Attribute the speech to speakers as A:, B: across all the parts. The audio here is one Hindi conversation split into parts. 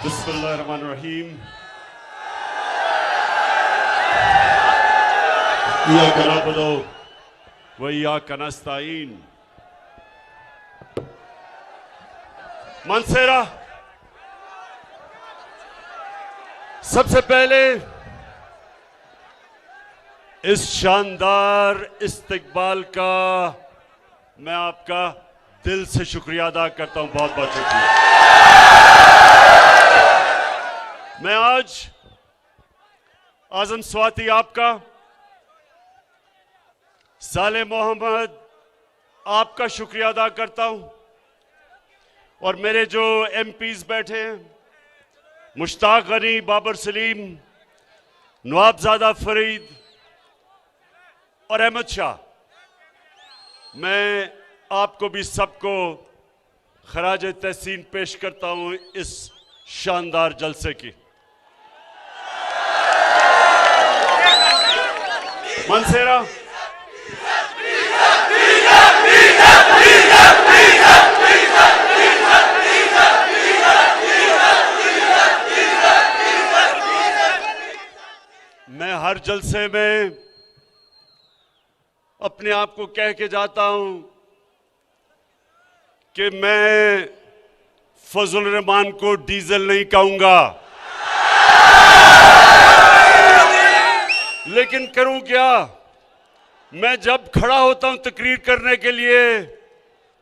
A: बिस्मिल्लाहिर्रहमानिर्रहीम। इय्याका नअबुदु व इय्याका नस्तईन। मानसेरा, सबसे पहले इस शानदार इस्तकबाल का मैं आपका दिल से शुक्रिया अदा करता हूं। बहुत बहुत शुक्रिया। मैं आज आजम स्वाति आपका, साले मोहम्मद आपका शुक्रिया अदा करता हूं, और मेरे जो एमपीज बैठे हैं, मुश्ताक गनी, बाबर सलीम, नवाबजादा फरीद और अहमद शाह, मैं आपको भी सबको खराज तहसीन पेश करता हूं इस शानदार जलसे की। मानसेरा, मैं हर जलसे में अपने आप को कह के जाता हूं कि मैं फजल रहमान को डीजल नहीं कहूंगा, लेकिन करूं क्या? मैं जब खड़ा होता हूं तकरीर करने के लिए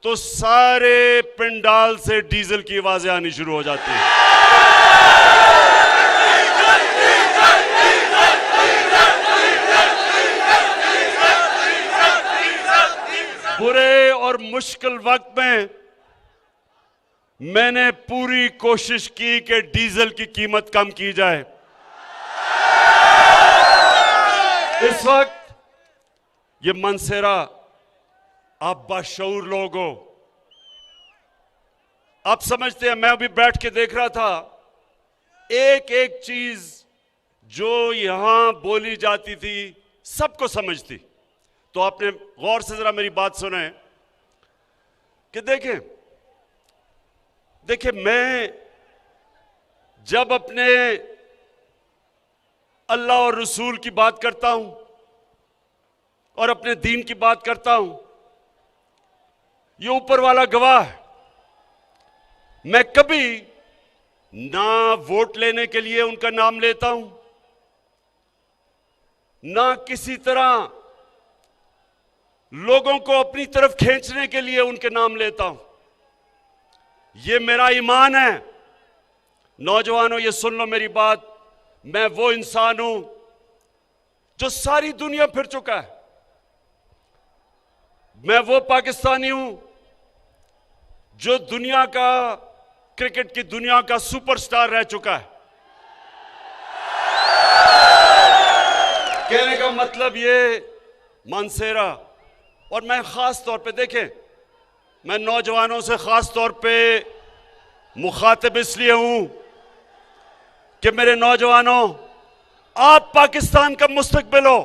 A: तो सारे पंडाल से डीजल की आवाजें आनी शुरू हो जाती हैं। बुरे और मुश्किल वक्त में मैंने पूरी कोशिश की कि डीजल की कीमत कम की जाए। इस वक्त ये मानसेरा, आप बाशऊर लोग हो, आप समझते हैं। मैं अभी बैठ के देख रहा था, एक एक चीज जो यहां बोली जाती थी सबको समझती। तो आपने गौर से जरा मेरी बात सुने कि देखिए मैं जब अपने अल्लाह और रसूल की बात करता हूं और अपने दीन की बात करता हूं, ये ऊपर वाला गवाह है। मैं कभी ना वोट लेने के लिए उनका नाम लेता हूं, ना किसी तरह लोगों को अपनी तरफ खींचने के लिए उनके नाम लेता हूं। ये मेरा ईमान है। नौजवानों, ये सुन लो मेरी बात। मैं वो इंसान हूं जो सारी दुनिया फिर चुका है। मैं वो पाकिस्तानी हूं जो दुनिया का, क्रिकेट की दुनिया का सुपरस्टार रह चुका है। कहने का मतलब ये मानसेरा, और मैं खास तौर पे, देखें, मैं नौजवानों से खास तौर पे मुखातिब इसलिए हूं कि मेरे नौजवानों, आप पाकिस्तान का मुस्तकबिल हो।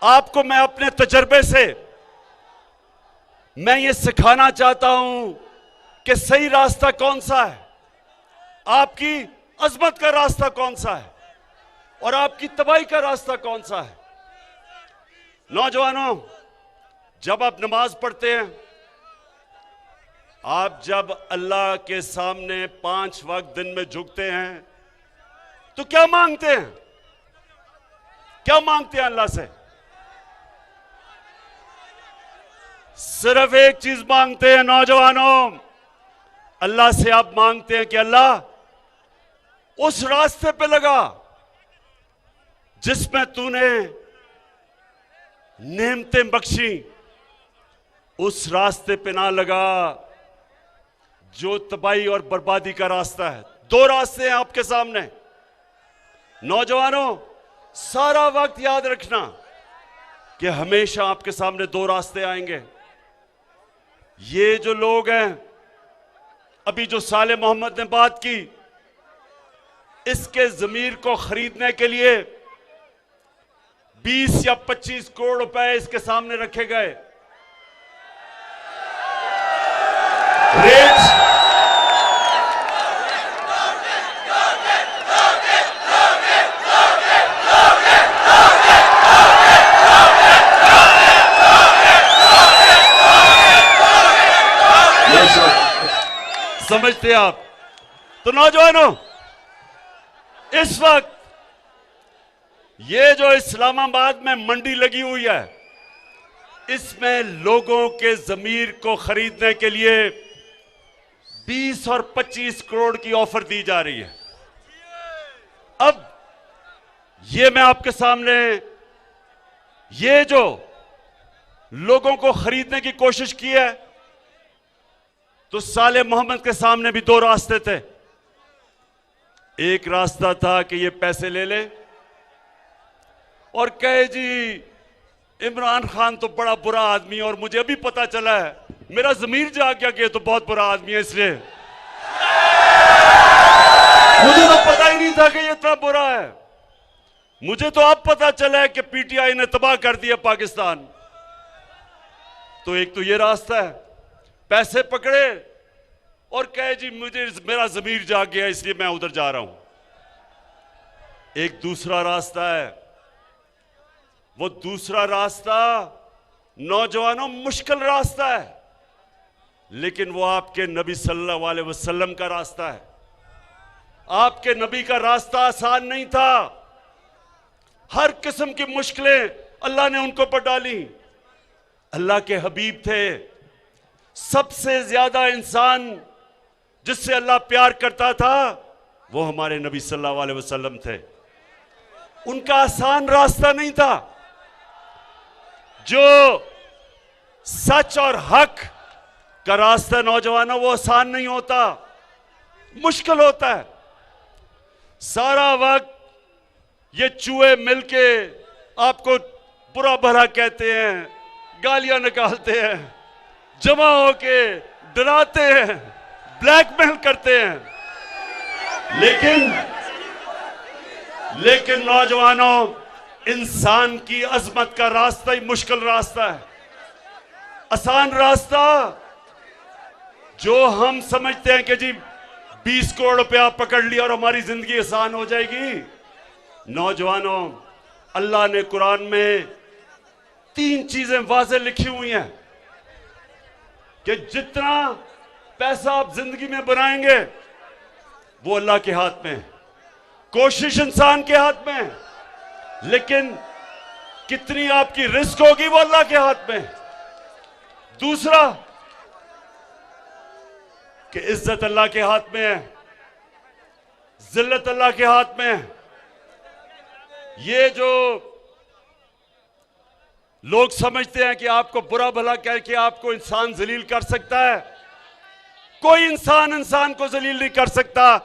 A: आपको मैं अपने तजर्बे से मैं ये सिखाना चाहता हूं कि सही रास्ता कौन सा है, आपकी अजमत का रास्ता कौन सा है, और आपकी तबाही का रास्ता कौन सा है। नौजवानों, जब आप नमाज पढ़ते हैं, आप जब अल्लाह के सामने 5 वक्त दिन में झुकते हैं, तो क्या मांगते हैं? क्या मांगते हैं अल्लाह से? सिर्फ एक चीज मांगते हैं नौजवानों। अल्लाह से आप मांगते हैं कि अल्लाह उस रास्ते पे लगा जिसमें तूने नेमतें बख्शी, उस रास्ते पे ना लगा जो तबाही और बर्बादी का रास्ता है। 2 रास्ते हैं आपके सामने। नौजवानों, सारा वक्त याद रखना कि हमेशा आपके सामने 2 रास्ते आएंगे। ये जो लोग हैं, अभी जो साले मोहम्मद ने बात की, इसके जमीर को खरीदने के लिए 20 या 25 करोड़ रुपए इसके सामने रखे गए। समझते हैं आप। तो नौजवानों, इस वक्त ये जो इस्लामाबाद में मंडी लगी हुई है, इसमें लोगों के जमीर को खरीदने के लिए 20 और 25 करोड़ की ऑफर दी जा रही है। अब ये मैं आपके सामने ये जो लोगों को खरीदने की कोशिश की है, तो साले मोहम्मद के सामने भी दो रास्ते थे। एक रास्ता था कि ये पैसे ले ले और कहे जी इमरान खान तो बड़ा बुरा आदमी है और मुझे अभी पता चला है, मेरा जमीर जाग गया कि ये तो बहुत बुरा आदमी है, इसलिए मुझे तो पता ही नहीं था कि ये इतना बुरा है। मुझे तो अब पता चला है कि पीटीआई ने तबाह कर दिया पाकिस्तान। तो एक तो ये रास्ता है, पैसे पकड़े और कहे जी मुझे मेरा जमीर जाग गया इसलिए मैं उधर जा रहा हूं। एक दूसरा रास्ता है, वो दूसरा रास्ता नौजवानों मुश्किल रास्ता है, लेकिन वो आपके नबी सल्लल्लाहु अलैहि वसल्लम का रास्ता है। आपके नबी का रास्ता आसान नहीं था, हर किस्म की मुश्किलें अल्लाह ने उनको पर डाली। अल्लाह के हबीब थे, सबसे ज्यादा इंसान जिससे अल्लाह प्यार करता था वो हमारे नबी सल्लल्लाहु अलैहि वसल्लम थे। उनका आसान रास्ता नहीं था। जो सच और हक का रास्ता नौजवानों, वो आसान नहीं होता, मुश्किल होता है। सारा वक्त ये चूहे मिलके आपको बुरा भला कहते हैं, गालियां निकालते हैं, जमा होके डराते हैं, ब्लैकमेल करते हैं, लेकिन नौजवानों, इंसान की अजमत का रास्ता ही मुश्किल रास्ता है। आसान रास्ता जो हम समझते हैं कि जी 20 करोड़ रुपया पकड़ लिया और हमारी जिंदगी आसान हो जाएगी। नौजवानों, अल्लाह ने कुरान में 3 चीजें वाज़े लिखी हुई हैं कि जितना पैसा आप जिंदगी में बनाएंगे वो अल्लाह के हाथ में है, कोशिश इंसान के हाथ में है, लेकिन कितनी आपकी रिस्क होगी वो अल्लाह के हाथ में। दूसरा कि इज्जत अल्लाह के हाथ में है, जिल्लत अल्लाह के हाथ में है। ये जो लोग समझते हैं कि आपको बुरा भला कह के आपको इंसान जलील कर सकता है, कोई इंसान को जलील नहीं कर सकता,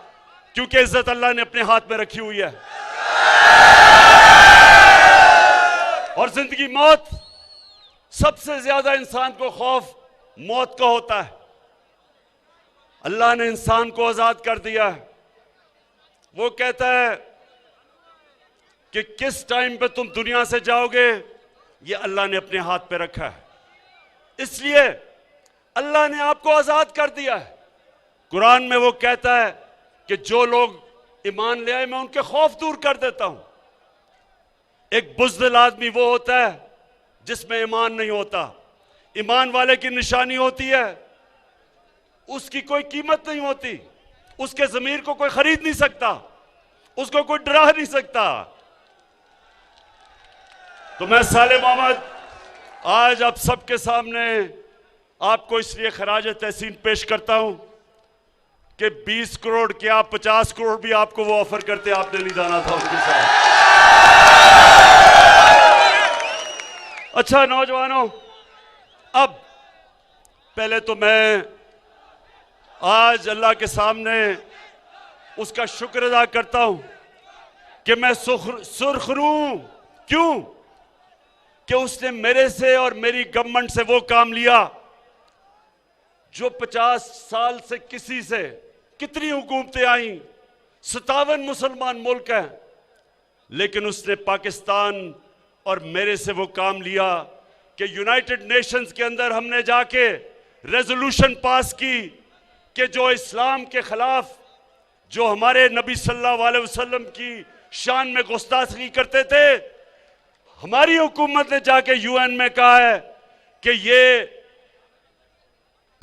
A: क्योंकि इज्जत अल्लाह ने अपने हाथ में रखी हुई है। और जिंदगी मौत, सबसे ज्यादा इंसान को खौफ मौत का होता है। अल्लाह ने इंसान को आजाद कर दिया है। वो कहता है कि किस टाइम पे तुम दुनिया से जाओगे ये अल्लाह ने अपने हाथ पे रखा है, इसलिए अल्लाह ने आपको आजाद कर दिया है। कुरान में वो कहता है कि जो लोग ईमान ले आए मैं उनके खौफ दूर कर देता हूं। एक बुज़दिल आदमी वो होता है जिसमें ईमान नहीं होता। ईमान वाले की निशानी होती है उसकी कोई कीमत नहीं होती, उसके ज़मीर को कोई खरीद नहीं सकता, उसको कोई डरा नहीं सकता। तो मैं साले मोहम्मद आज आप सबके सामने आपको इसलिए खराज तहसीन पेश करता हूं कि 20 करोड़ क्या 50 करोड़ भी आपको वो ऑफर करते, आपने नहीं जाना था उसके साथ। अच्छा नौजवानों, अब पहले तो मैं आज अल्लाह के सामने उसका शुक्र अदा करता हूं कि मैं सुरखरू हूं। क्यों? कि उसने मेरे से और मेरी गवर्नमेंट से वो काम लिया जो 50 साल से किसी से, कितनी हुकूमतें आई, 57 मुसलमान मुल्क हैं, लेकिन उसने पाकिस्तान और मेरे से वो काम लिया कि यूनाइटेड नेशंस के अंदर हमने जाके रेजोल्यूशन पास की कि जो इस्लाम के खिलाफ, जो हमारे नबी सल्लल्लाहु अलैहि वसल्लम की शान में गुस्ताखी करते थे, हमारी हुकूमत ने जाके यूएन में कहा है कि ये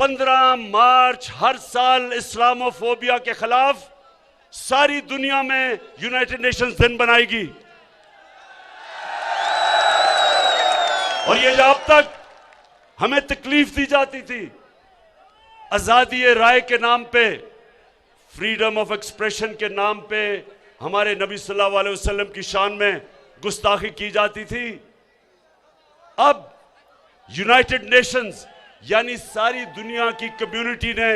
A: 15 मार्च हर साल इस्लामोफोबिया के खिलाफ सारी दुनिया में यूनाइटेड नेशंस दिन बनाएगी। और ये जब तक हमें तकलीफ दी जाती थी, आजादी राय के नाम पे, फ्रीडम ऑफ एक्सप्रेशन के नाम पे हमारे नबी सल्लल्लाहु अलैहि वसल्लम की शान में गुस्ताखी की जाती थी, अब यूनाइटेड नेशंस यानी सारी दुनिया की कम्युनिटी ने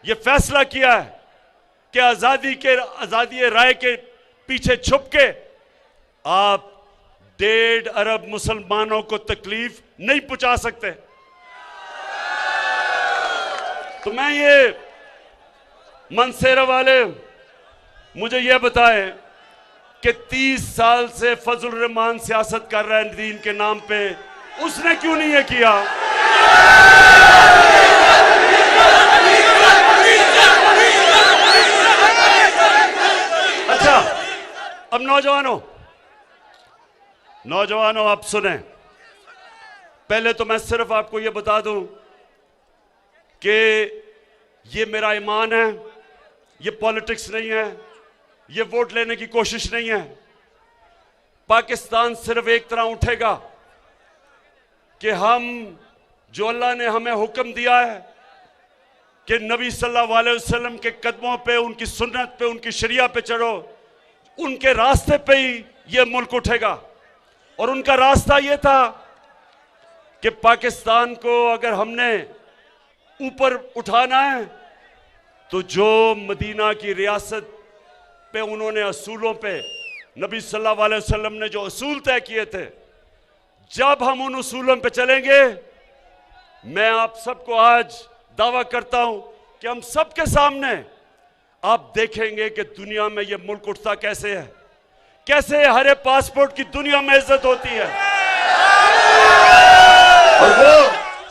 A: यह फैसला किया है कि आजादी राय के पीछे छुप के आप 1.5 अरब मुसलमानों को तकलीफ नहीं पहुंचा सकते। तो मैं ये मनसेरा वाले मुझे यह बताए कि 30 साल से फजल रहमान सियासत कर रहा है दीन के नाम पे, उसने क्यों नहीं ये किया? अच्छा, अब नौजवानों आप सुने, पहले तो मैं सिर्फ आपको यह बता दूं कि ये मेरा ईमान है, ये पॉलिटिक्स नहीं है, ये वोट लेने की कोशिश नहीं है। पाकिस्तान सिर्फ एक तरह उठेगा कि हम जो अल्लाह ने हमें हुक्म दिया है कि नबी सल्लल्लाहु अलैहि वसल्लम के कदमों पे, उनकी सुन्नत पे, उनकी शरिया पे चढ़ो, उनके रास्ते पे ही ये मुल्क उठेगा। और उनका रास्ता ये था कि पाकिस्तान को अगर हमने ऊपर उठाना है तो जो मदीना की रियासत पे उन्होंने असूलों पे, नबी सल्लल्लाहु अलैहि वसल्लम ने जो असूल तय किए थे, जब हम उन उसूलों पे चलेंगे, मैं आप सबको आज दावा करता हूं कि हम सबके सामने आप देखेंगे कि दुनिया में यह मुल्क उठता कैसे है, कैसे हरे पासपोर्ट की दुनिया में इज्जत होती है। और वो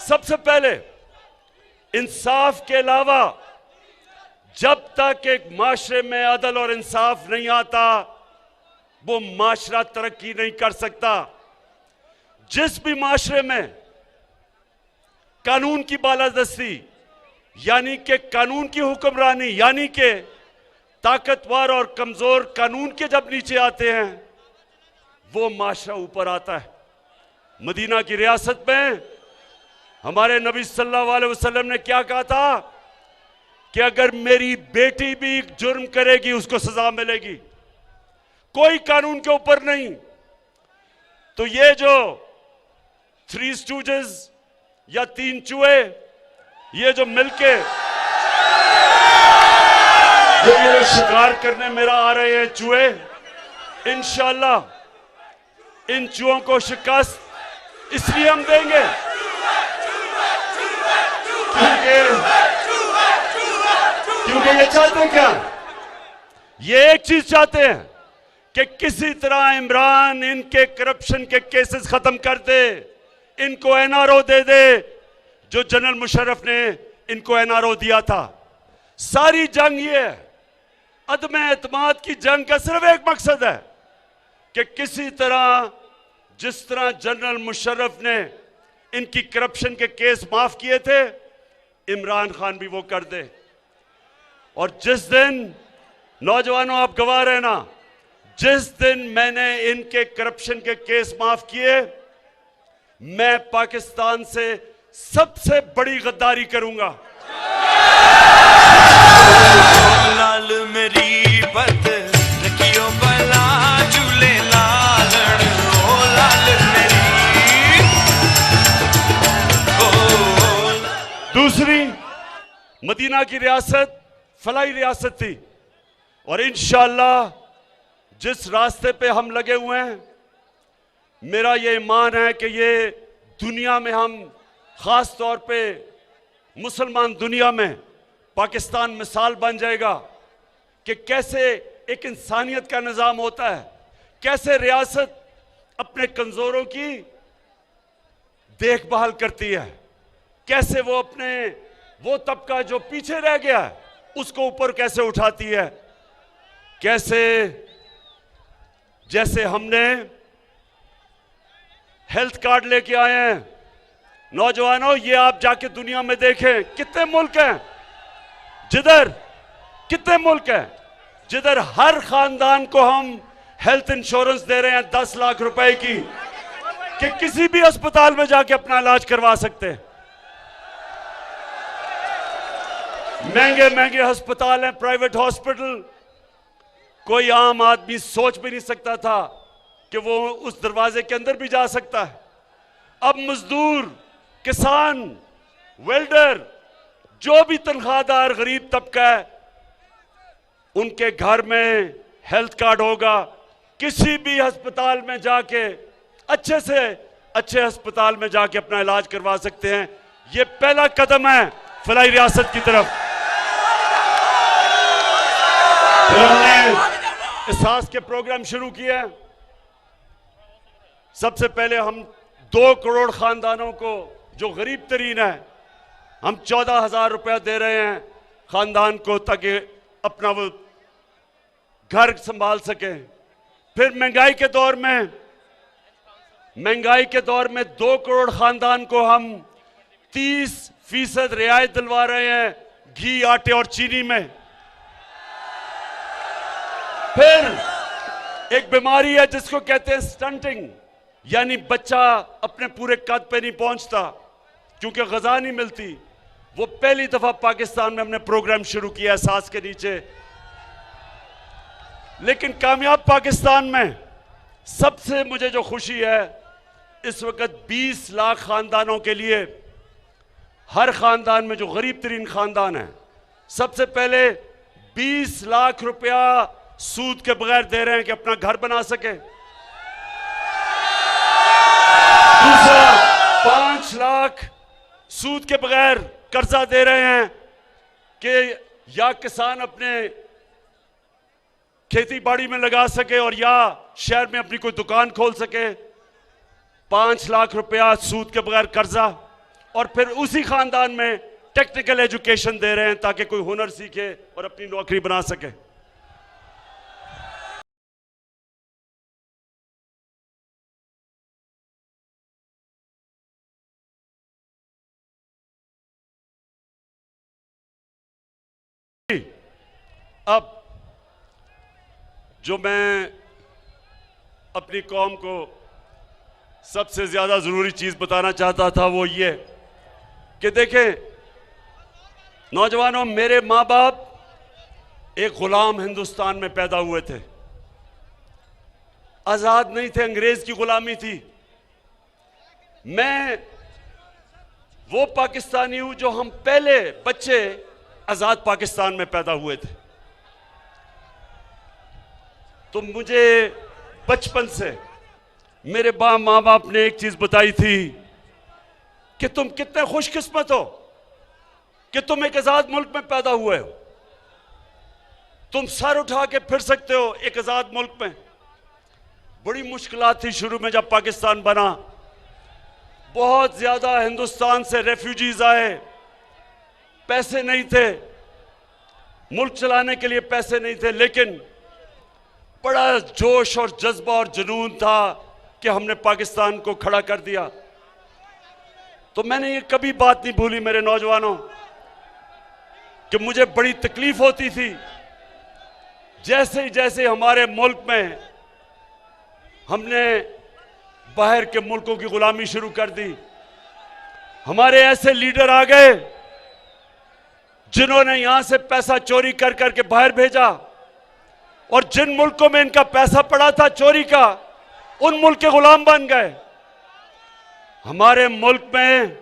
A: सबसे पहले इंसाफ के अलावा जब तक एक माशरे में अदल और इंसाफ नहीं आता, वो माशरा तरक्की नहीं कर सकता। जिस भी माशरे में कानून की बालादस्ती यानी कि कानून की हुक्मरानी, यानी कि ताकतवर और कमजोर कानून के जब नीचे आते हैं, वो माशरा ऊपर आता है। मदीना की रियासत में हमारे नबी सल्लल्लाहु अलैहि वसल्लम ने क्या कहा था कि अगर मेरी बेटी भी जुर्म करेगी उसको सजा मिलेगी, कोई कानून के ऊपर नहीं। तो ये जो 3 स्टूजेस या 3 चूहे, ये जो मिलके जो ये शिकार करने मेरा आ रहे हैं चूहे, इंशाअल्लाह इन चूहों को शिकस्त इसलिए हम देंगे क्योंकि ये चाहते हैं क्या, ये एक चीज चाहते हैं कि किसी तरह इमरान इनके करप्शन के केसेस खत्म कर दे, इनको एनआरओ दे दे जो जनरल मुशर्रफ ने इनको एनआरओ दिया था। सारी जंग ये है, अदम एतमाद की जंग का सिर्फ एक मकसद है कि किसी तरह जिस तरह जनरल मुशर्रफ ने इनकी करप्शन के केस माफ किए थे, इमरान खान भी वो कर दे। और जिस दिन, नौजवानों आप गवाह रहना, जिस दिन मैंने इनके करप्शन के केस माफ किए, मैं पाकिस्तान से सबसे बड़ी गद्दारी करूंगा।
B: लाल मेरी बद रखियो बला झूले लालड़, ओ लाल मेरी
A: दूसरी, मदीना की रियासत फलाई रियासत थी और इंशाअल्लाह जिस रास्ते पे हम लगे हुए हैं, मेरा ये ईमान है कि ये दुनिया में हम, खास तौर पे मुसलमान दुनिया में, पाकिस्तान मिसाल बन जाएगा कि कैसे एक इंसानियत का निज़ाम होता है, कैसे रियासत अपने कमज़ोरों की देखभाल करती है, कैसे वो अपने वो तबका जो पीछे रह गया है उसको ऊपर कैसे उठाती है, कैसे जैसे हमने हेल्थ कार्ड लेके आए हैं, नौजवानों, ये आप जाके दुनिया में देखें, कितने मुल्क हैं जिधर हर खानदान को हम हेल्थ इंश्योरेंस दे रहे हैं 10 लाख रुपए की, कि किसी भी अस्पताल में जाके अपना इलाज करवा सकते हैं। महंगे महंगे अस्पताल हैं, प्राइवेट हॉस्पिटल। कोई आम आदमी सोच भी नहीं सकता था कि वो उस दरवाजे के अंदर भी जा सकता है। अब मजदूर, किसान, वेल्डर, जो भी तनख्वाहदार गरीब तबका है, उनके घर में हेल्थ कार्ड होगा। किसी भी अस्पताल में जाके, अच्छे से अच्छे अस्पताल में जाके अपना इलाज करवा सकते हैं। यह पहला कदम है फलाही रियासत की तरफ। फिर हमने एहसास के प्रोग्राम शुरू किए। सबसे पहले हम 2 करोड़ खानदानों को, जो गरीब तरीन है, हम 14,000 रुपया दे रहे हैं खानदान को, ताकि अपना वो घर संभाल सके। फिर महंगाई के दौर में 2 करोड़ खानदान को हम 30% रियायत दिलवा रहे हैं घी, आटे और चीनी में। फिर एक बीमारी है जिसको कहते हैं स्टंटिंग, यानी बच्चा अपने पूरे कद पे नहीं पहुंचता क्योंकि ग़िज़ा नहीं मिलती। वो पहली दफा पाकिस्तान में हमने प्रोग्राम शुरू किया है सांस के नीचे। लेकिन कामयाब पाकिस्तान में सबसे मुझे जो खुशी है, इस वक्त 20 लाख खानदानों के लिए, हर खानदान में जो गरीब तरीन खानदान है, सबसे पहले 20 लाख रुपया सूद के बगैर दे रहे हैं कि अपना घर बना सके। दूसरा, 5 लाख सूद के बगैर कर्जा दे रहे हैं कि या किसान अपने खेती बाड़ी में लगा सके और या शहर में अपनी कोई दुकान खोल सके। 5 लाख रुपया सूद के बगैर कर्जा, और फिर उसी खानदान में टेक्निकल एजुकेशन दे रहे हैं ताकि कोई हुनर सीखे और अपनी नौकरी बना सके। अब जो मैं अपनी कौम को सबसे ज्यादा जरूरी चीज बताना चाहता था वो ये कि देखें नौजवानों, मेरे माँ बाप एक गुलाम हिंदुस्तान में पैदा हुए थे, आजाद नहीं थे, अंग्रेज की गुलामी थी। मैं वो पाकिस्तानी हूं जो हम पहले बच्चे आजाद पाकिस्तान में पैदा हुए थे। तो मुझे बचपन से मेरे माँ बाप ने एक चीज बताई थी कि तुम कितने खुशकिस्मत हो कि तुम एक आजाद मुल्क में पैदा हुए हो। तुम सर उठा के फिर सकते हो एक आजाद मुल्क में। बड़ी मुश्किलात थी शुरू में जब पाकिस्तान बना, बहुत ज्यादा हिंदुस्तान से रेफ्यूजीज आए, पैसे नहीं थे, मुल्क चलाने के लिए पैसे नहीं थे, लेकिन बड़ा जोश और जज्बा और जुनून था कि हमने पाकिस्तान को खड़ा कर दिया। तो मैंने ये कभी बात नहीं भूली मेरे नौजवानों कि मुझे बड़ी तकलीफ होती थी जैसे हमारे मुल्क में हमने बाहर के मुल्कों की गुलामी शुरू कर दी। हमारे ऐसे लीडर आ गए जिन्होंने यहां से पैसा चोरी कर करके बाहर भेजा, और जिन मुल्कों में इनका पैसा पड़ा था चोरी का, उन मुल्क के गुलाम बन गए। हमारे मुल्क में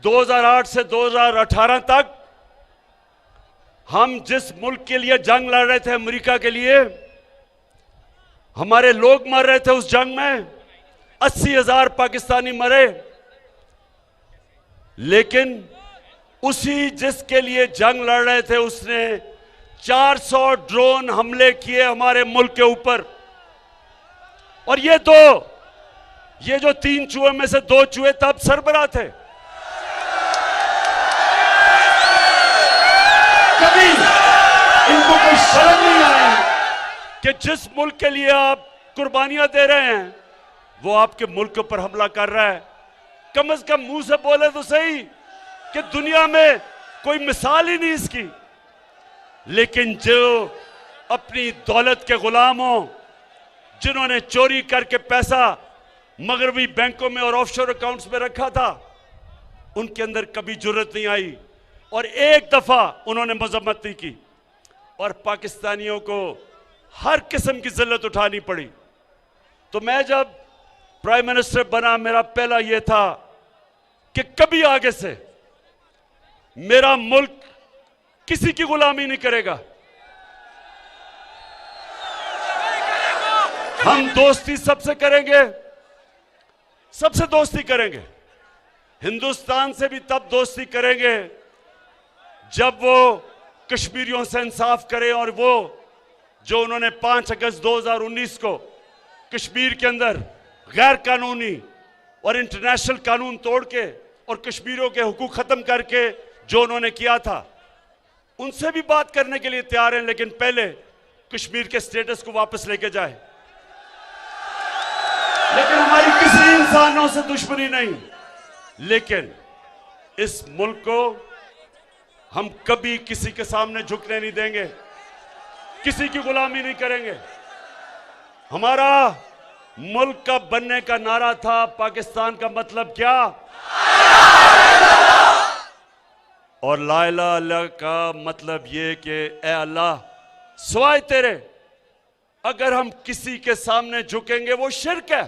A: 2008 से 2018 तक हम जिस मुल्क के लिए जंग लड़ रहे थे, अमेरिका के लिए, हमारे लोग मर रहे थे उस जंग में, 80,000 पाकिस्तानी मरे। लेकिन उसी जिसके लिए जंग लड़ रहे थे उसने 400 ड्रोन हमले किए हमारे मुल्क के ऊपर। और ये जो 3 चूहे में से 2 चूहे तब सरबराह थे। कभी इनको कोई शर्म नहीं आई कि जिस मुल्क के लिए आप कुर्बानियां दे रहे हैं वो आपके मुल्क पर हमला कर रहा है। कम से कम मुंह से बोले तो सही कि दुनिया में कोई मिसाल ही नहीं इसकी। लेकिन जो अपनी दौलत के गुलाम हो, जिन्होंने चोरी करके पैसा मगरबी बैंकों में और ऑफशोर अकाउंट्स में रखा था, उनके अंदर कभी जुर्रत नहीं आई और एक दफा उन्होंने मजम्मत नहीं की और पाकिस्तानियों को हर किस्म की जिल्लत उठानी पड़ी। तो मैं जब प्राइम मिनिस्टर बना, मेरा पहला यह था कि कभी आगे से मेरा मुल्क किसी की गुलामी नहीं करेगा। हम दोस्ती सबसे करेंगे, सबसे दोस्ती करेंगे। हिंदुस्तान से भी तब दोस्ती करेंगे जब वो कश्मीरियों से इंसाफ करें और वो जो उन्होंने 5 अगस्त 2019 को कश्मीर के अंदर गैर कानूनी और इंटरनेशनल कानून तोड़ के और कश्मीरियों के हुकूक खत्म करके जो उन्होंने किया था, उनसे भी बात करने के लिए तैयार हैं, लेकिन पहले कश्मीर के स्टेटस को वापस लेके जाए। लेकिन हमारी किसी इंसानों से दुश्मनी नहीं, लेकिन इस मुल्क को हम कभी किसी के सामने झुकने नहीं देंगे, किसी की गुलामी नहीं करेंगे। हमारा मुल्क का बनने का नारा था पाकिस्तान का मतलब क्या, और ला इलाहा इल्लल्लाह का मतलब ये कि ए अल्लाह सिवाय तेरे अगर हम किसी के सामने झुकेंगे वो शिर्क है।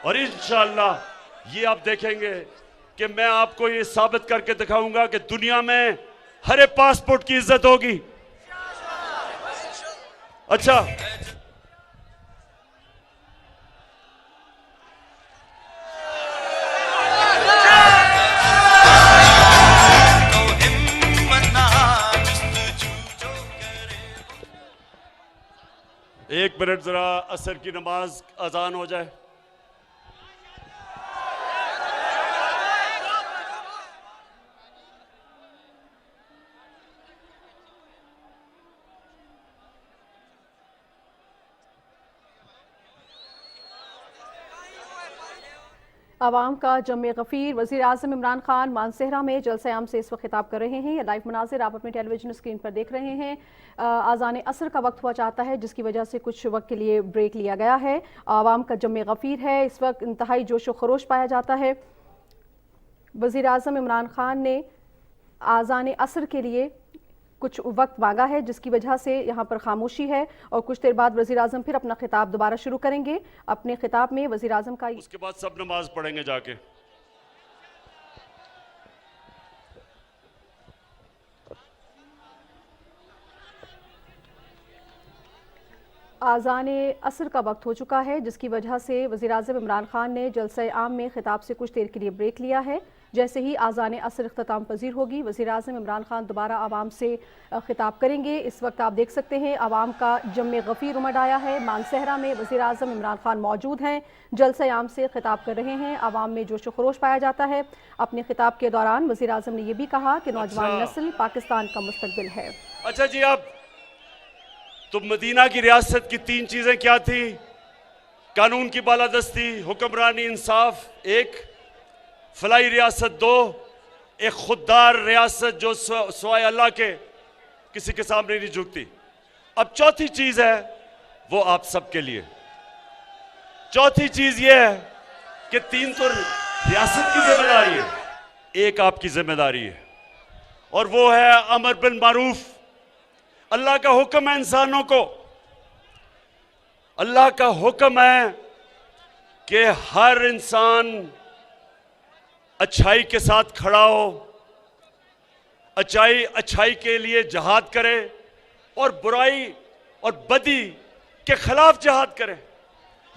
A: और इंशाअल्लाह ये आप देखेंगे कि मैं आपको ये साबित करके दिखाऊंगा कि दुनिया में हरे पासपोर्ट की इज्जत होगी। अच्छा, एक मिनट जरा असर की नमाज अजान हो जाए।
C: आवाम का जमे गफीर वज़ीर आज़म इमरान खान मानसेहरा में जलसे-आम से इस वक्त खिताब कर रहे हैं। ये लाइव मनाजिर आप अपने टेलीविजन स्क्रीन पर देख रहे हैं। आज़ान असर का वक्त हुआ चाहता है, जिसकी वजह से कुछ वक्त के लिए ब्रेक लिया गया है। आवाम का जमे गफीर है, इस वक्त इंतहाई जोश व खरोश पाया जाता है। वज़ीर आज़म इमरान खान ने आज़ान असर के लिए कुछ वक्त मांगा है, जिसकी वजह से यहाँ पर खामोशी है और कुछ देर बाद वज़ीर आज़म फिर अपना खिताब दोबारा शुरू करेंगे। अपने खिताब में वज़ीर आज़म का
A: उसके बाद सब नमाज पढ़ेंगे जाके।
C: आज़ान असर का वक्त हो चुका है, जिसकी वजह से वज़ीर आज़म इमरान खान ने जलसे आम में खिताब से कुछ देर के लिए ब्रेक लिया है। जैसे ही आज़ान असर इख्तिताम पजीर होगी, वज़ीर आज़म इमरान खान दोबारा आवाम से खिताब करेंगे। इस वक्त आप देख सकते हैं आवाम का जम गफ़ीर उमड़ आया है। मानसेहरा में वज़ीर आज़म इमरान खान मौजूद हैं, जलसे आम से खिताब कर रहे हैं। आवाम में जोश व खरोश पाया जाता है। अपने खिताब के दौरान वज़ीर आज़म ने यह भी कहा कि नौजवान नस्ल पाकिस्तान का मुस्तकबिल है।
A: अच्छा जी, आप तो मदीना की रियासत की 3 चीजें क्या थी? कानून की बालादस्ती, हुक्मरानी, इंसाफ एक, फलाई रियासत 2, एक खुददार रियासत जो सवाए अल्लाह के किसी के सामने नहीं झुकती। अब चौथी चीज है वो आप सबके लिए। चौथी चीज ये है कि 3 तो रियासत की जिम्मेदारी है, एक आपकी जिम्मेदारी है, और वो है अमर बिल मारूफ। अल्लाह का हुक्म है इंसानों को, अल्लाह का हुक्म है कि हर इंसान अच्छाई के साथ खड़ा हो, अच्छाई के लिए जहाद करे और बुराई और बदी के खिलाफ जहाद करे।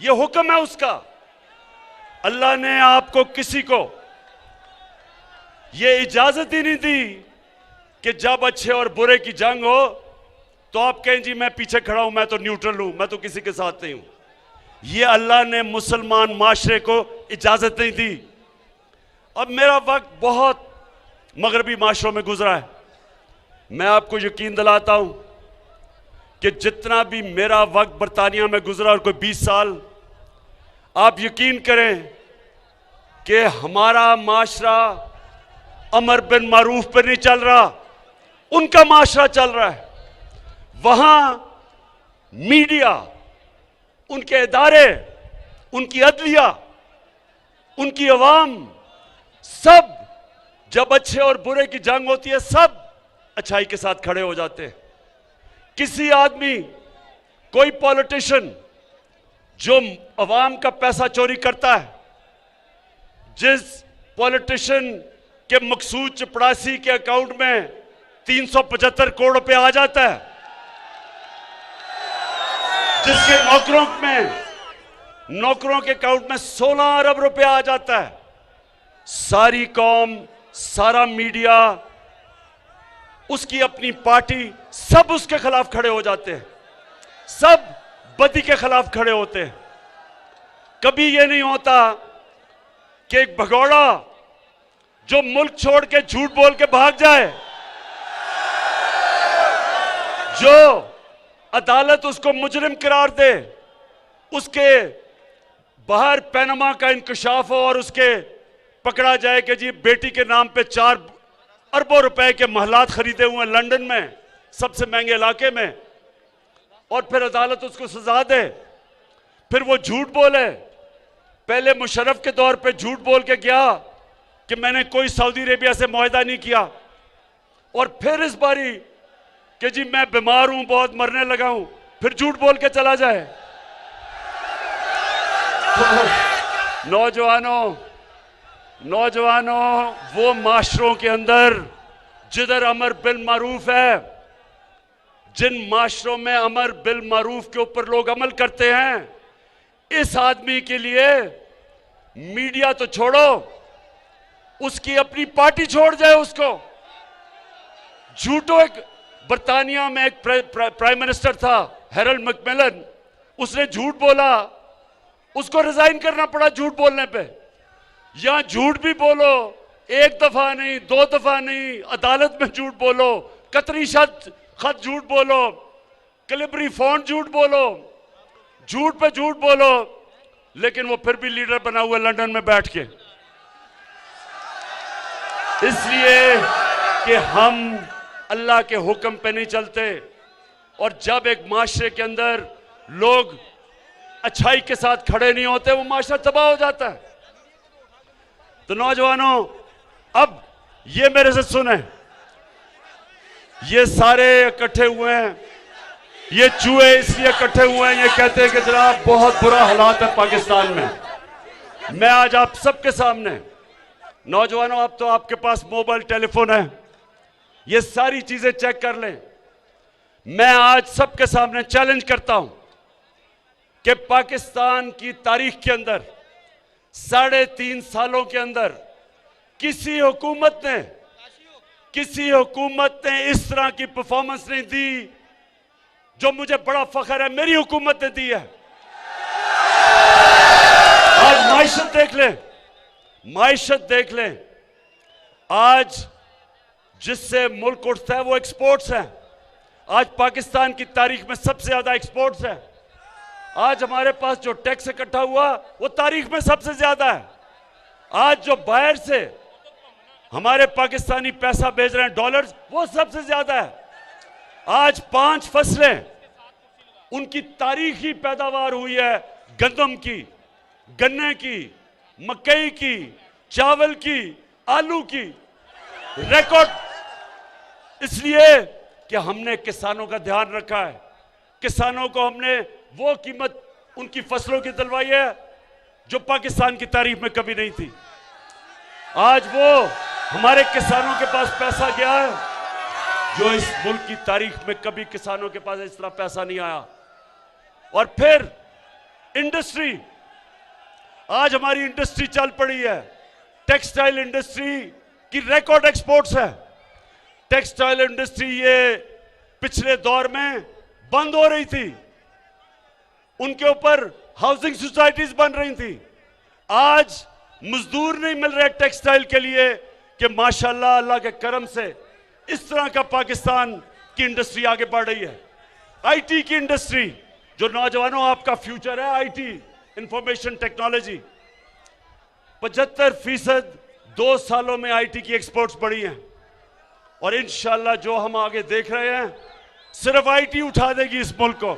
A: यह हुक्म है उसका। अल्लाह ने आपको किसी को यह इजाजत ही नहीं दी कि जब अच्छे और बुरे की जंग हो तो आप कहें जी मैं पीछे खड़ा हूं, मैं तो न्यूट्रल हूं, मैं तो किसी के साथ नहीं हूं। यह अल्लाह ने मुसलमान माशरे को इजाजत नहीं दी। अब मेरा वक्त बहुत मगरबी माशरों में गुजरा है। मैं आपको यकीन दिलाता हूं कि जितना भी मेरा वक्त बरतानिया में गुजरा और कोई 20 साल, आप यकीन करें कि हमारा माशरा अमर बिन मारूफ पर नहीं चल रहा, उनका माशरा चल रहा है। वहां मीडिया, उनके इदारे, उनकी अदलिया, उनकी अवाम, सब जब अच्छे और बुरे की जंग होती है सब अच्छाई के साथ खड़े हो जाते हैं। किसी आदमी, कोई पॉलिटिशियन जो अवाम का पैसा चोरी करता है, जिस पॉलिटिशियन के मकसूद चपड़ासी के अकाउंट में 375 करोड़ रुपए आ जाता है, जिसके नौकरों के अकाउंट में 16 अरब रुपए आ जाता है, सारी कौम, सारा मीडिया, उसकी अपनी पार्टी, सब उसके खिलाफ खड़े हो जाते हैं, सब बदी के खिलाफ खड़े होते हैं। कभी यह नहीं होता कि एक भगौड़ा जो मुल्क छोड़ के झूठ बोल के भाग जाए, जो अदालत उसको मुजरिम करार दे, उसके बाहर पैनामा का इंकशाफ हो और उसके पकड़ा जाए कि जी बेटी के नाम पे 4 अरबों रुपए के महलात खरीदे हुए हैं लंदन में, सबसे महंगे इलाके में, और फिर अदालत उसको सजा दे, फिर वो झूठ बोले। पहले मुशर्रफ के दौर पे झूठ बोल के गया कि मैंने कोई सऊदी अरेबिया से मुआहदा नहीं किया, और फिर इस बारी कि जी मैं बीमार हूं, बहुत मरने लगा हूं, फिर झूठ बोल के चला जाए। तो नौजवानों, वो माशरों के अंदर जिधर अमर बिल मारूफ है, जिन माशरों में अमर बिल मारूफ के ऊपर लोग अमल करते हैं, इस आदमी के लिए मीडिया तो छोड़ो, उसकी अपनी पार्टी छोड़ जाए उसको। झूठो, एक बर्तानिया में एक प्राइम मिनिस्टर था, हैरल्ड मैकमिलन, उसने झूठ बोला, उसको रिजाइन करना पड़ा झूठ बोलने पे। यहां झूठ भी बोलो, एक दफा नहीं, 2 दफा नहीं, अदालत में झूठ बोलो, कतरी खत झूठ बोलो, कैलिब्री फोन झूठ बोलो, झूठ पे झूठ बोलो, लेकिन वो फिर भी लीडर बना हुआ लंदन में बैठ के। इसलिए कि हम अल्लाह के हुक्म पे नहीं चलते, और जब एक माशरे के अंदर लोग अच्छाई के साथ खड़े नहीं होते, वो माशरा तबाह हो जाता है। तो नौजवानों, अब ये मेरे से सुने, ये सारे इकट्ठे हुए हैं, ये चूहे इसलिए इकट्ठे हुए हैं, ये कहते हैं कि जनाब बहुत बुरा हालात है पाकिस्तान में। मैं आज आप सबके सामने, नौजवानों, अब तो आपके पास मोबाइल टेलीफोन है, ये सारी चीजें चेक कर लें। मैं आज सबके सामने चैलेंज करता हूं कि पाकिस्तान की तारीख के अंदर 3.5 सालों के अंदर किसी हुकूमत ने इस तरह की परफॉर्मेंस नहीं दी जो मुझे बड़ा फख्र है मेरी हुकूमत ने दी है। आज माइशत देख लें, आज जिससे मुल्क उठता है वो एक्सपोर्ट्स है। आज पाकिस्तान की तारीख में सबसे ज्यादा एक्सपोर्ट्स है। आज हमारे पास जो टैक्स इकट्ठा हुआ वो तारीख में सबसे ज्यादा है। आज जो बाहर से हमारे पाकिस्तानी पैसा भेज रहे हैं डॉलर्स, वो सबसे ज्यादा है। आज 5 फसलें उनकी तारीखी पैदावार हुई है, गंदम की, गन्ने की, मकई की, चावल की, आलू की, रिकॉर्ड। इसलिए कि हमने किसानों का ध्यान रखा है, किसानों को हमने वो कीमत उनकी फसलों की दिलवाई है जो पाकिस्तान की तारीख में कभी नहीं थी। आज वो हमारे किसानों के पास पैसा गया है जो इस मुल्क की तारीख में कभी किसानों के पास इस तरह पैसा नहीं आया। और फिर इंडस्ट्री, आज हमारी इंडस्ट्री चल पड़ी है, टेक्सटाइल इंडस्ट्री की रिकॉर्ड एक्सपोर्ट्स है। टेक्सटाइल इंडस्ट्री ये पिछले दौर में बंद हो रही थी, उनके ऊपर हाउसिंग सोसाइटीज बन रही थी। आज मजदूर नहीं मिल रहे टेक्सटाइल के लिए कि माशाल्लाह अल्लाह के करम से इस तरह का पाकिस्तान की इंडस्ट्री आगे बढ़ रही है। आईटी की इंडस्ट्री, जो नौजवानों आपका फ्यूचर है, आईटी, इंफॉर्मेशन टेक्नोलॉजी, 75% 2 सालों में आईटी की एक्सपोर्ट्स बढ़ी हैं और इंशाल्लाह जो हम आगे देख रहे हैं सिर्फ आईटी उठा देगी इस मुल्क को।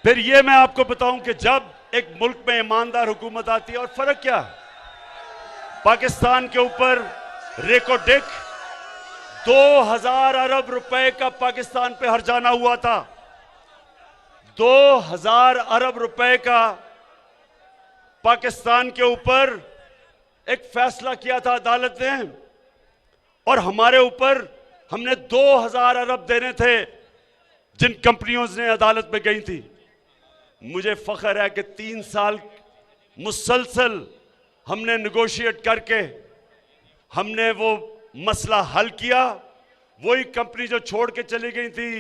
A: फिर ये मैं आपको बताऊं कि जब एक मुल्क में ईमानदार हुकूमत आती है, और फर्क क्या है, पाकिस्तान के ऊपर रेको डेक 2000 अरब रुपए का पाकिस्तान पे हर्जाना हुआ था। 2000 अरब रुपए का पाकिस्तान के ऊपर एक फैसला किया था अदालत ने, और हमारे ऊपर हमने 2000 अरब देने थे जिन कंपनियों ने अदालत में गई थी। मुझे फख्र है कि 3 साल मुसलसल हमने नेगोशिएट करके हमने वो मसला हल किया। वही कंपनी जो छोड़ के चली गई थी,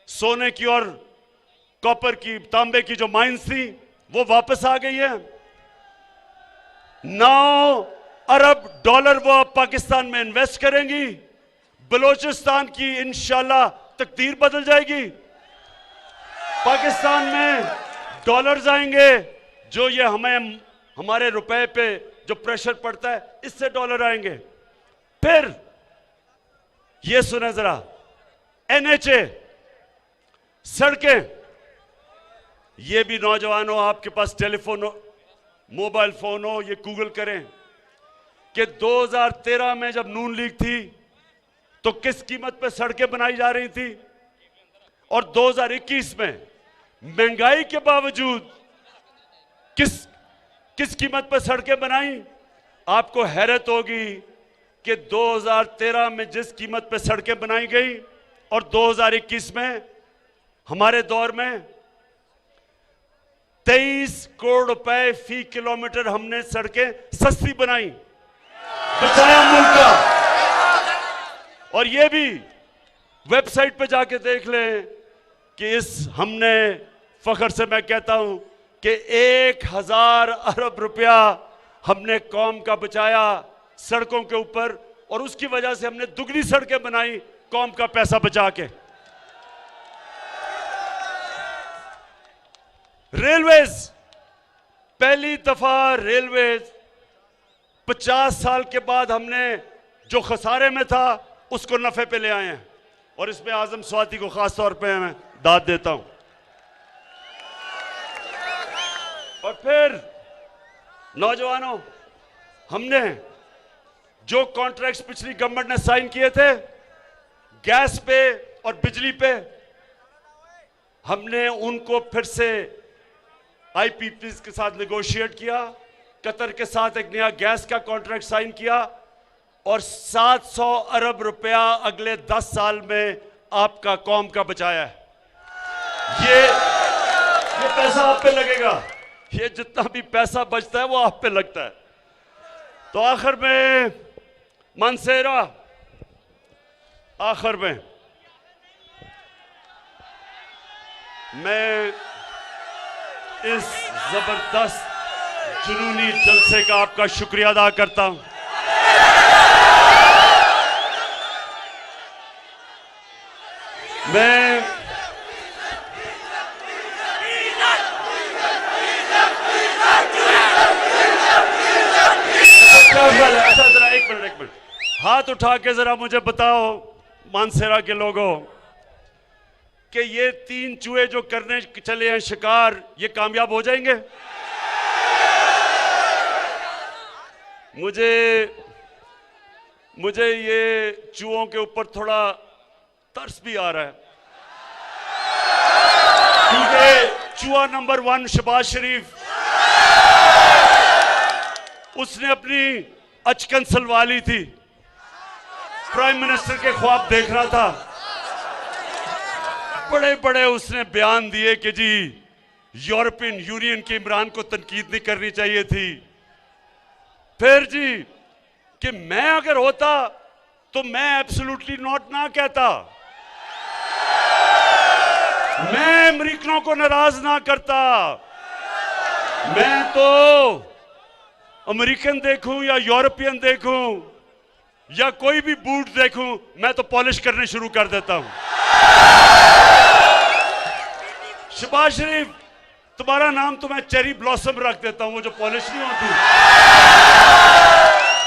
A: सोने की और कॉपर की, तांबे की जो माइंस थी, वो वापस आ गई है। 9 अरब डॉलर वो अब पाकिस्तान में इन्वेस्ट करेंगी। बलोचिस्तान की इंशाल्लाह तकदीर बदल जाएगी। पाकिस्तान में डॉलर्स आएंगे, जो ये हमारे रुपए पे जो प्रेशर पड़ता है, इससे डॉलर आएंगे। फिर ये सुने जरा, एनएचए, सड़कें, ये भी नौजवानों आपके पास टेलीफोन हो, मोबाइल फोन हो, ये गूगल करें कि 2013 में जब नून लीग थी तो किस कीमत पे सड़कें बनाई जा रही थी, और 2021 में महंगाई के बावजूद किस कीमत पर सड़कें बनाई। आपको हैरत होगी कि 2013 में जिस कीमत पर सड़कें बनाई गई और 2021 में हमारे दौर में 23 करोड़ रुपए फी किलोमीटर हमने सड़कें सस्ती बनाई, बचाया मुल्क का। और ये भी वेबसाइट पे जाके देख लें कि हमने फख्र से मैं कहता हूं कि 1000 अरब रुपया हमने कौम का बचाया सड़कों के ऊपर, और उसकी वजह से हमने दुगनी सड़कें बनाई कौम का पैसा बचा के। रेलवेज, पहली दफा रेलवेज 50 साल के बाद हमने जो खसारे में था उसको नफे पे ले आए हैं, और इसमें आजम स्वाति को खास तौर पे मैं दाद देता हूं। और फिर नौजवानों, हमने जो कॉन्ट्रैक्ट्स पिछली गवर्नमेंट ने साइन किए थे गैस पे और बिजली पे, हमने उनको फिर से आईपीपीज के साथ नेगोशिएट किया, कतर के साथ एक नया गैस का कॉन्ट्रैक्ट साइन किया, और 700 अरब रुपया अगले 10 साल में आपका कौम का बचाया है। ये पैसा आप पे लगेगा, ये जितना भी पैसा बचता है वो आप पे लगता है। तो आखिर में मानसेरा, आखिर में मैं इस जबरदस्त जुनूनी जलसे का आपका शुक्रिया अदा करता हूं। मैं अच्छा जरा एक मिनट हाथ उठा के जरा मुझे बताओ मानसेरा के लोगों कि ये 3 चूहे जो करने चले हैं शिकार, ये कामयाब हो जाएंगे? मुझे ये चूहों के ऊपर थोड़ा तरस भी आ रहा है, क्योंकि चूहा नंबर 1 शहबाज शरीफ, उसने अपनी अचकन सलवा ली थी, प्राइम मिनिस्टर के ख्वाब देख रहा था, बड़े बड़े उसने बयान दिए कि जी यूरोपियन यूनियन के इमरान को तनकीद नहीं करनी चाहिए थी। फिर जी कि मैं अगर होता तो मैं एब्सोल्युटली नॉट ना कहता, मैं अमेरिकनों को नाराज ना करता, मैं तो अमेरिकन देखूं या यूरोपियन देखूं या कोई भी बूट देखूं, मैं तो पॉलिश करने शुरू कर देता हूं। शहबाज शरीफ तुम्हारा नाम तो मैं चेरी ब्लॉसम रख देता हूं, वो जो पॉलिश नहीं होती,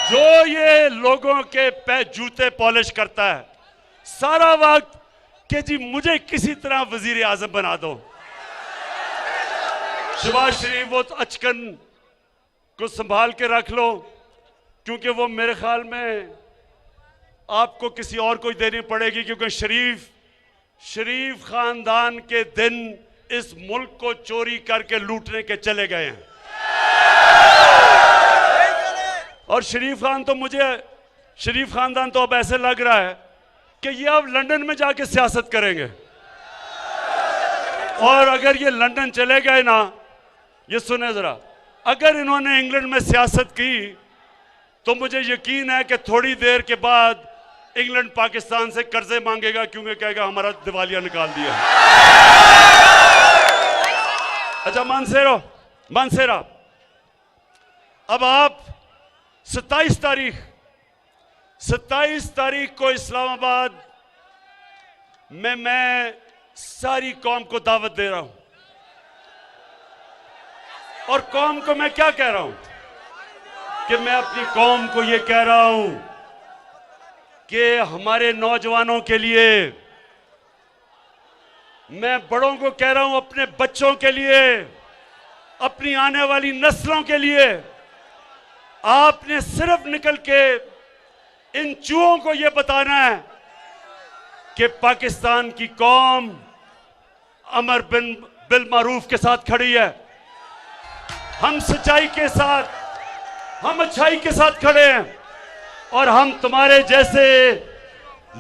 A: जो ये लोगों के जूते पॉलिश करता है सारा वक्त कि जी मुझे किसी तरह वजीर आजम बना दो। शहबाज शरीफ वो अचकन को संभाल के रख लो, क्योंकि वो मेरे ख्याल में आपको किसी और को देनी पड़ेगी, क्योंकि शरीफ खानदान के दिन इस मुल्क को चोरी करके लूटने के चले गए हैं। और शरीफ खानदान तो अब ऐसे लग रहा है कि ये अब लंदन में जाके सियासत करेंगे। और अगर ये लंदन चले गए ना, ये सुने जरा, अगर इन्होंने इंग्लैंड में सियासत की तो मुझे यकीन है कि थोड़ी देर के बाद इंग्लैंड पाकिस्तान से कर्जे मांगेगा, क्योंकि कहेगा हमारा दिवालिया निकाल दिया। अच्छा मानसेरा, अब आप 27 तारीख को इस्लामाबाद में मैं सारी कौम को दावत दे रहा हूं, और कौम को मैं क्या कह रहा हूं कि मैं अपनी कौम को यह कह रहा हूं कि हमारे नौजवानों के लिए, मैं बड़ों को कह रहा हूं अपने बच्चों के लिए, अपनी आने वाली नस्लों के लिए, आपने सिर्फ निकल के इन चूहों को यह बताना है कि पाकिस्तान की कौम अमर बिल मारूफ के साथ खड़ी है। हम सच्चाई के साथ, हम अच्छाई के साथ खड़े हैं, और हम तुम्हारे जैसे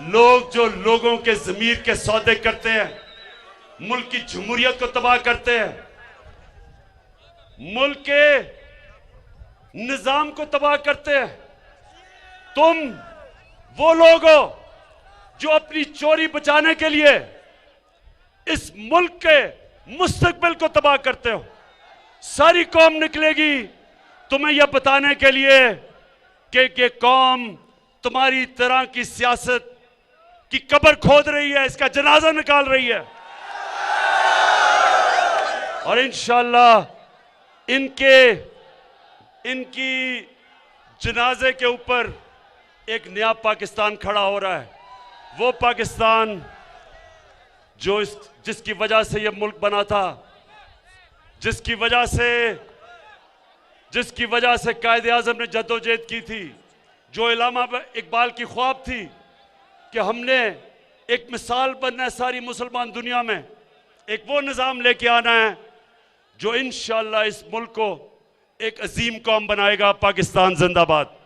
A: लोग जो लोगों के ज़मीर के सौदे करते हैं, मुल्क की जमहूरियत को तबाह करते हैं, मुल्क के निजाम को तबाह करते हैं, तुम वो लोग हो जो अपनी चोरी बचाने के लिए इस मुल्क के मुस्तकबिल को तबाह करते हो। सारी कौम निकलेगी तुम्हें यह बताने के लिए कि ये कौम तुम्हारी तरह की सियासत की कब्र खोद रही है, इसका जनाजा निकाल रही है। और इंशाअल्लाह इनकी जनाजे के ऊपर एक नया पाकिस्तान खड़ा हो रहा है, वो पाकिस्तान जो जिसकी वजह से ये मुल्क बना था, जिसकी वजह से कायदे आज़म ने जद्दोजहद की थी, जो इल्लामा इकबाल की ख्वाब थी कि हमने एक मिसाल बनना है सारी मुसलमान दुनिया में, एक वो निज़ाम लेके आना है जो इंशाअल्लाह इस मुल्क को एक अजीम कौम बनाएगा। पाकिस्तान जिंदाबाद।